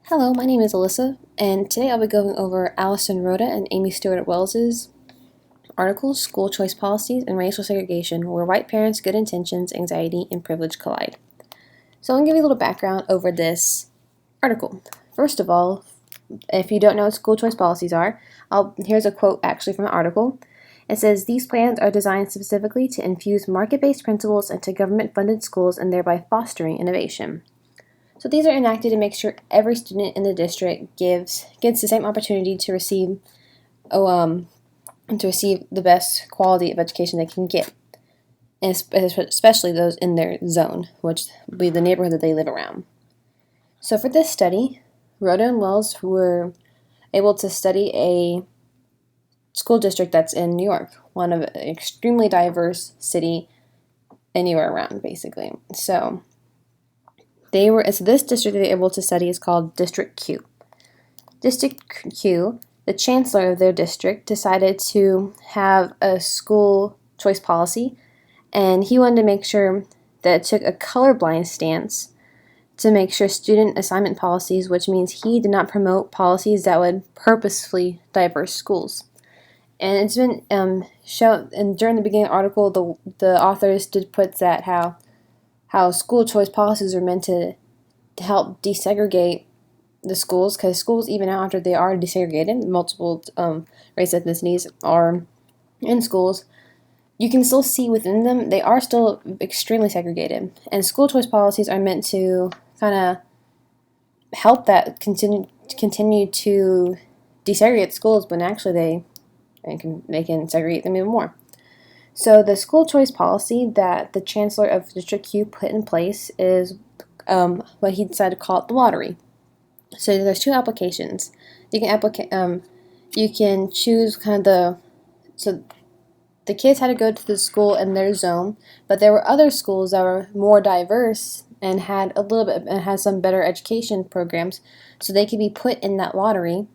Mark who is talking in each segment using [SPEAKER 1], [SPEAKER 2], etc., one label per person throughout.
[SPEAKER 1] Hello, my name is Alyssa, and today I'll be going over Alison Rhoda and Amy Stewart Wells's article, School Choice Policies and Racial Segregation, Where White Parents' Good Intentions, Anxiety, and Privilege Collide. So I'm going to give you a little background over this article. First of all, if you don't know what school choice policies are, here's a quote actually from the article. It says, "These plans are designed specifically to infuse market-based principles into government-funded schools and thereby fostering innovation." So these are enacted to make sure every student in the district gets the same opportunity to receive the best quality of education they can get, and especially those in their zone, which will be the neighborhood that they live around. So for this study, Rhoda and Wells were able to study a school district that's in New York, one of an extremely diverse city anywhere around, basically. So this district they were able to study is called District Q. District Q, the chancellor of their district, decided to have a school choice policy, and he wanted to make sure that it took a colorblind stance to make sure student assignment policies, which means he did not promote policies that would purposefully diverse schools. And it's been shown, and during the beginning of the article, the authors did put that how school choice policies are meant to help desegregate the schools, because schools, even after they are desegregated, multiple race ethnicities are in schools, you can still see within them they are still extremely segregated. And school choice policies are meant to kind of help that continue to desegregate schools, but actually they can segregate them even more. So the school choice policy that the chancellor of District Q put in place is what he decided to call it the lottery. So there's two applications. You can choose kind of so the kids had to go to the school in their zone, but there were other schools that were more diverse and had some better education programs, so they could be put in that lottery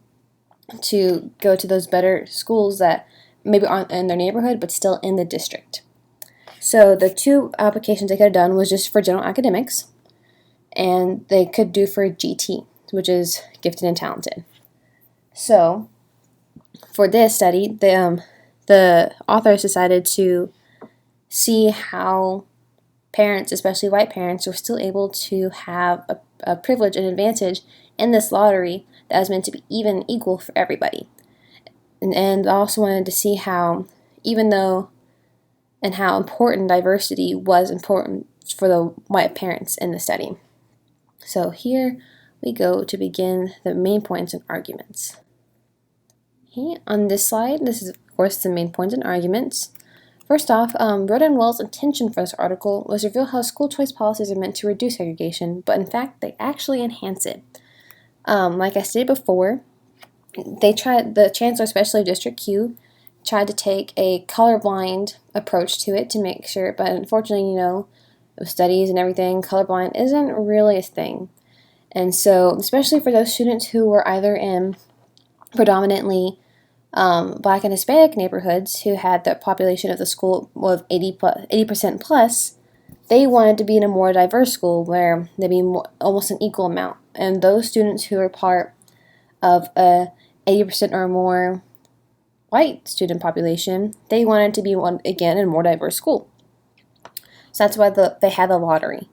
[SPEAKER 1] to go to those better schools that maybe aren't in their neighborhood but still in the district. So the two applications they could have done was just for general academics, and they could do for GT, which is gifted and talented. So for this study, the authors decided to see how parents, especially white parents, were still able to have a privilege and advantage in this lottery that was meant to be even and equal for everybody. And I also wanted to see how important diversity was important for the white parents in the study. So here we go to begin the main points and arguments. Okay, on this slide, this is of course the main points and arguments. First off, Rhoda and Wells' intention for this article was to reveal how school choice policies are meant to reduce segregation, but in fact they actually enhance it. Like I stated before, the chancellor, especially District Q, tried to take a colorblind approach to it to make sure, but unfortunately, with studies and everything, colorblind isn't really a thing. And so, especially for those students who were either in predominantly Black and Hispanic neighborhoods who had the population of the school of 80% plus, they wanted to be in a more diverse school where there'd be almost an equal amount. And those students who are part of a 80% or more white student population, they wanted to be in a more diverse school. So that's why they had the lottery.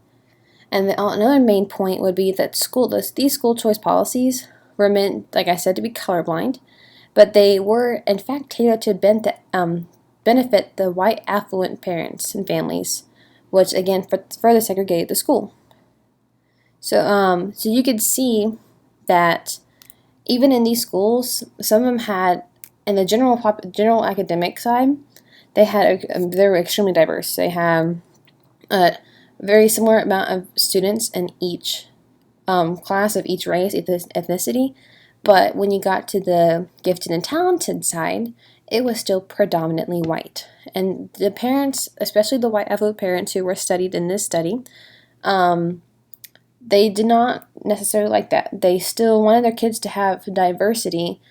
[SPEAKER 1] And another main point would be that these school choice policies were meant, like I said, to be colorblind, but they were in fact tailored to benefit the white affluent parents and families, which again further segregated the school. So you could see that even in these schools, some of them had, in the general academic side, they were extremely diverse. They had a very similar amount of students in each class of each race, ethnicity, but when you got to the gifted and talented side, it was still predominantly white. And the parents, especially the white affluent parents who were studied in this study, they did not necessarily like that. They still wanted their kids to have diversity,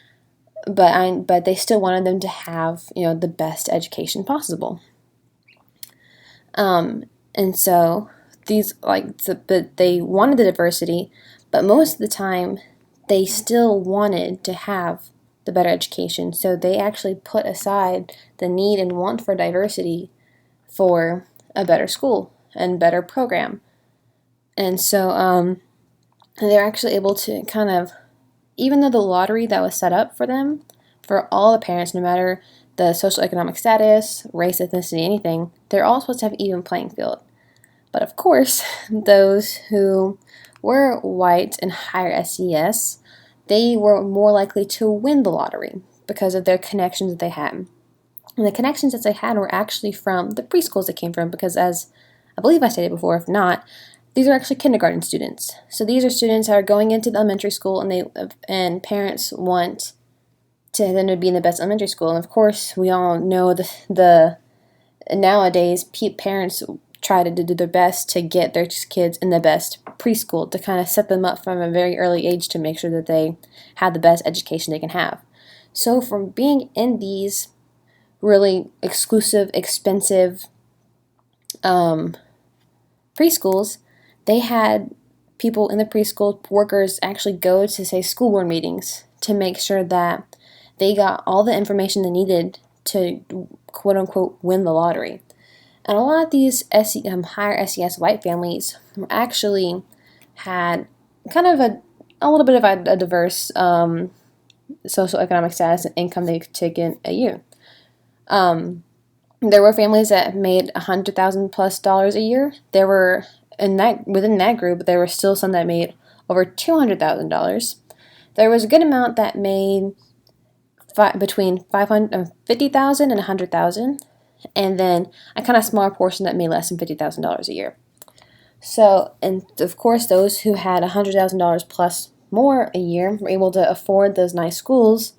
[SPEAKER 1] but they still wanted them to have the best education possible. And so but they wanted the diversity, but most of the time they still wanted to have the better education. So they actually put aside the need and want for diversity for a better school and better program. And so they're actually able to kind of, even though the lottery that was set up for them, for all the parents, no matter the socioeconomic status, race, ethnicity, anything, they're all supposed to have an even playing field. But of course, those who were white and higher SES, they were more likely to win the lottery because of their connections that they had. And the connections that they had were actually from the preschools they came from, because as I believe I stated before, if not, these are actually kindergarten students. So these are students that are going into the elementary school, and parents want to them to be in the best elementary school. And of course, we all know the nowadays parents try to do their best to get their kids in the best preschool, to kind of set them up from a very early age to make sure that they have the best education they can have. So from being in these really exclusive, expensive preschools, they had people in the preschool, workers, actually go to, say, school board meetings to make sure that they got all the information they needed to, quote-unquote, win the lottery. And a lot of these higher SES white families actually had kind of a little bit of a diverse socioeconomic status and income they could take in a year. There were families that made $100,000 plus a year. There were within that group, there were still some that made over $200,000. There was a good amount that made between $50,000 and $100,000, and then a kind of smaller portion that made less than $50,000 a year. So, and of course, those who had $100,000 plus more a year were able to afford those nice schools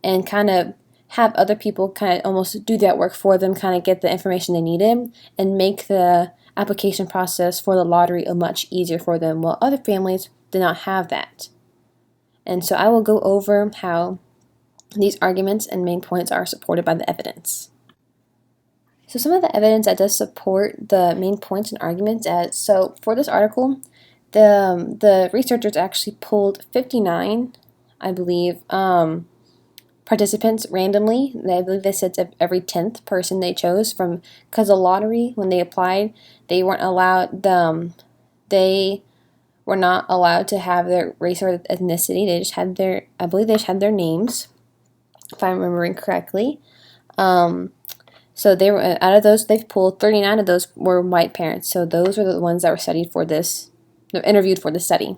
[SPEAKER 1] and kind of have other people kind of almost do that work for them, kind of get the information they needed and make the application process for the lottery much easier for them, while other families did not have that. And so I will go over how these arguments and main points are supported by the evidence. So some of the evidence that does support the main points and arguments, so for this article, the researchers actually pulled 59, I believe, participants randomly. I believe they said every 10th person they chose from, because the lottery, when they applied, they weren't allowed, they were not allowed to have their race or ethnicity. They just had I believe they just had their names, if I'm remembering correctly. So they were, out of those they've pulled, 39 of those were white parents. So those were the ones that were studied for this, interviewed for the study.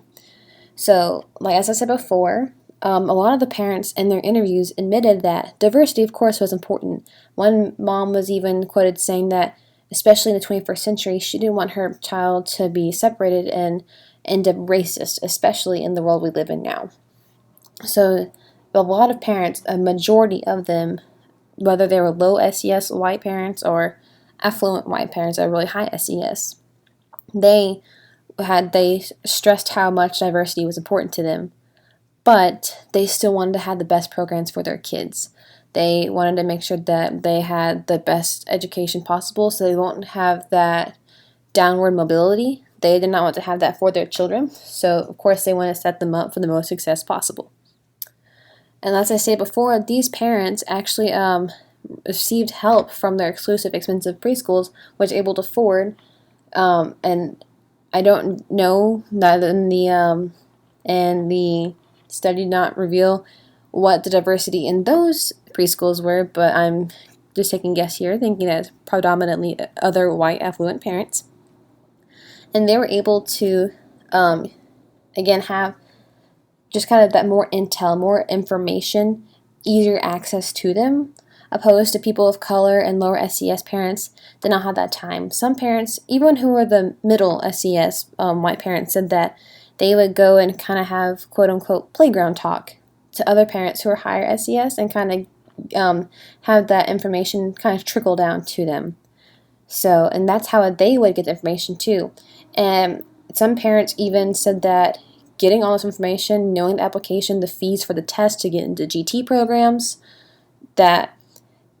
[SPEAKER 1] So, like as I said before, a lot of the parents in their interviews admitted that diversity, of course, was important. One mom was even quoted saying that, especially in the 21st century, she didn't want her child to be separated and end up racist, especially in the world we live in now. So a lot of parents, a majority of them, whether they were low SES white parents or affluent white parents or really high SES, they stressed how much diversity was important to them, but they still wanted to have the best programs for their kids. They wanted to make sure that they had the best education possible so they won't have that downward mobility. They did not want to have that for their children, so of course they want to set them up for the most success possible. And as I said before, these parents actually received help from their exclusive, expensive preschools, which able to afford. And I don't know that in the study did not reveal what the diversity in those preschools were, but I'm just taking a guess here, thinking that it's predominantly other white affluent parents. And they were able to, again, have just kind of that more intel, more information, easier access to them, opposed to people of color and lower SES parents did not have that time. Some parents, even who were the middle SES white parents, said that they would go and kind of have quote-unquote playground talk to other parents who are higher SES and kind of have that information kind of trickle down to them. So, and that's how they would get the information too. And some parents even said that getting all this information, knowing the application, the fees for the test to get into GT programs, that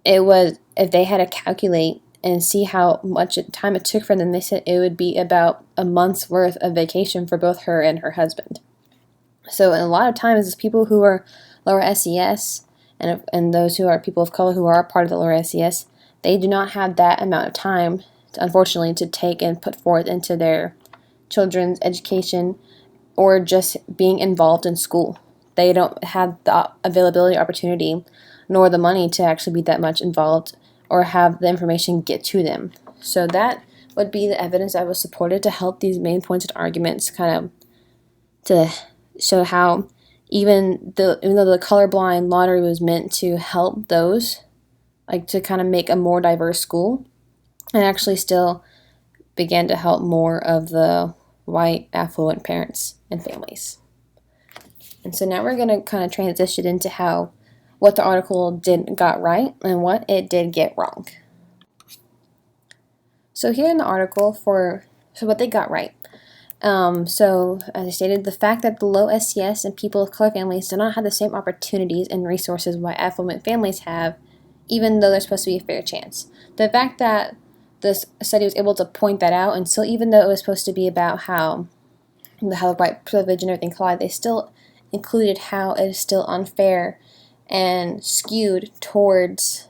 [SPEAKER 1] it was, if they had to calculate and see how much time it took for them, they said it would be about a month's worth of vacation for both her and her husband. So a lot of times, people who are lower SES and those who are people of color who are part of the lower SES, they do not have that amount of time, unfortunately, to take and put forth into their children's education or just being involved in school. They don't have the availability, opportunity, nor the money to actually be that much involved or have the information get to them. So that would be the evidence that was supported to help these main points and arguments kind of to show how even though the colorblind lottery was meant to help those, like to kind of make a more diverse school, and actually still began to help more of the white affluent parents and families. And so now we're going to kind of transition into what the article got right and what it did get wrong. So here in the article so what they got right. So as I stated, the fact that the low SES and people of color families do not have the same opportunities and resources white affluent families have, even though there's supposed to be a fair chance. The fact that this study was able to point that out, and so even though it was supposed to be about how white privilege and everything collide, they still included how it is still unfair and skewed towards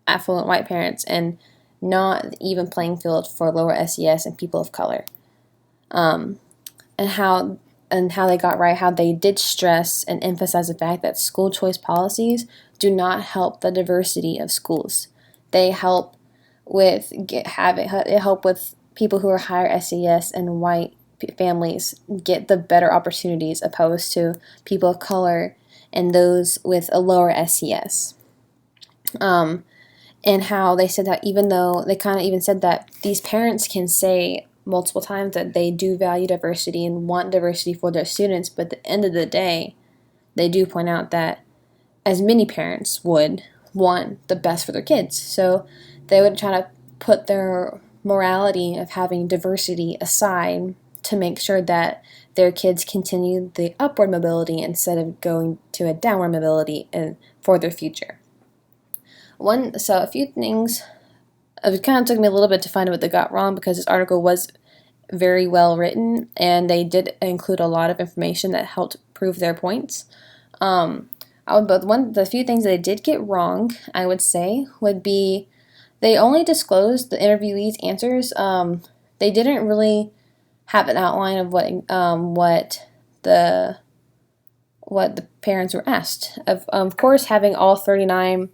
[SPEAKER 1] affluent white parents and not even playing field for lower SES and people of color. And how they got right, how they did stress and emphasize the fact that school choice policies do not help the diversity of schools. They help with people who are higher SES and white families get the better opportunities opposed to people of color and those with a lower SES. And how they said that even though they kind of even said that these parents can say multiple times that they do value diversity and want diversity for their students, but at the end of the day, they do point out that as many parents would want the best for their kids. So they would try to put their morality of having diversity aside to make sure that their kids continue the upward mobility instead of going to a downward mobility for their future. So a few things, it kind of took me a little bit to find out what they got wrong because this article was very well written and they did include a lot of information that helped prove their points. The few things that they did get wrong, I would say, would be they only disclosed the interviewees' answers. They didn't really have an outline of what the parents were asked. Of course, having all 39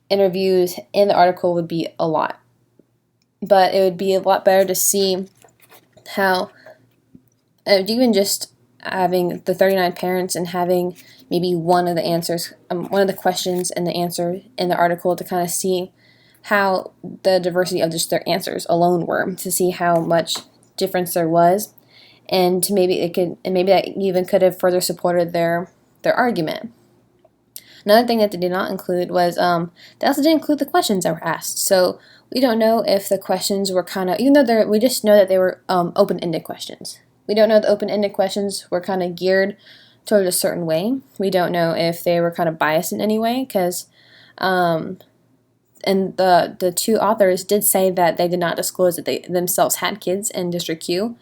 [SPEAKER 1] interviews in the article would be a lot, but it would be a lot better to see how even just having the 39 parents and having maybe one of the answers, one of the questions and the answer in the article to kind of see how the diversity of just their answers alone were, to see how much difference there was, and to maybe that even could have further supported their argument. Another thing that they did not include was they also didn't include the questions that were asked. So we don't know if the questions were kind of, even though we just know that they were open-ended questions. We don't know if the open-ended questions were kind of geared toward a certain way. We don't know if they were kind of biased in any way because, and the two authors did say that they did not disclose that they themselves had kids in District Q.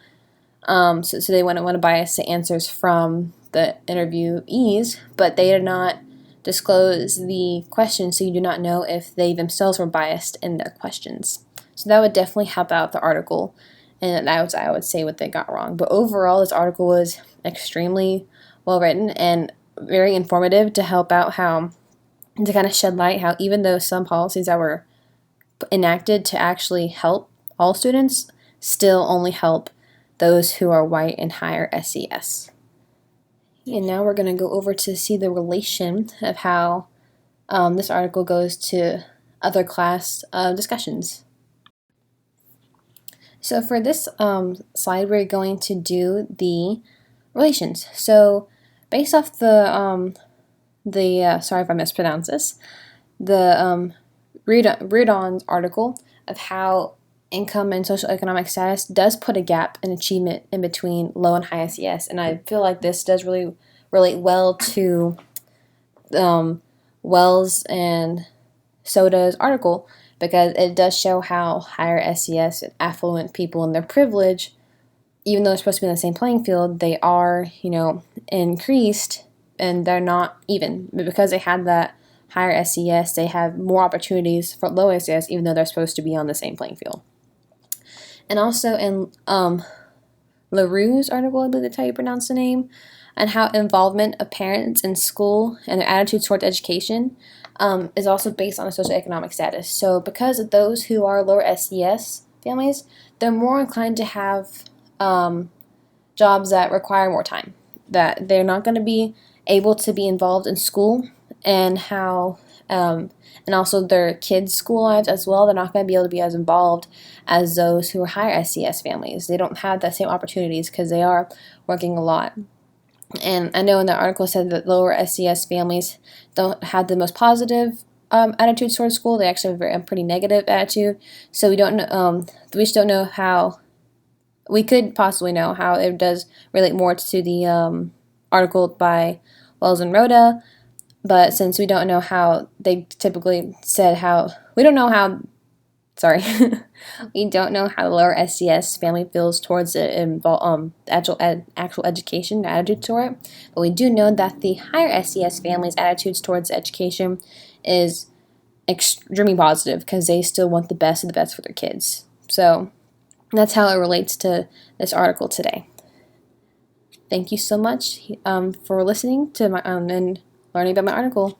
[SPEAKER 1] So they wouldn't want to bias the answers from the interviewees, but they did not disclose the questions, so you do not know if they themselves were biased in their questions. So that would definitely help out the article, and that was, I would say, what they got wrong. But overall, this article was extremely well written and very informative to help out to kind of shed light how even though some policies that were enacted to actually help all students still only help those who are white and higher SES. And now we're going to go over to see the relation of how this article goes to other class discussions. So for this slide, we're going to do the relations. So based off sorry if I mispronounce this, the Rudon's article of how income and socioeconomic status does put a gap in achievement in between low and high SES, and I feel like this does really relate well to Wells and Soda's article because it does show how higher SES and affluent people and their privilege even though they're supposed to be on the same playing field, they are, increased, and they're not even. But because they had that higher SES, they have more opportunities for low SES, even though they're supposed to be on the same playing field. And also in LaRue's article, I believe that's how you pronounce the name, and how involvement of parents in school and their attitudes towards education is also based on a socioeconomic status. So because of those who are lower SES families, they're more inclined to have jobs that require more time, that they're not going to be able to be involved in school, and how and also their kids' school lives as well. They're not going to be able to be as involved as those who are higher SES families. They don't have the same opportunities because they are working a lot. And I know in the article said that lower SES families don't have the most positive attitudes towards school. They actually have a pretty negative attitude. So we don't know. We just don't know how. We could possibly know how it does relate more to the article by Wells and Rhoda, but since we don't know how they typically said how, we don't know how. Sorry, we don't know how the lower SES family feels towards the actual education, the attitude toward it. But we do know that the higher SES families' attitudes towards education is extremely positive because they still want the best of the best for their kids. So that's how it relates to this article today. Thank you so much for listening to my and learning about my article.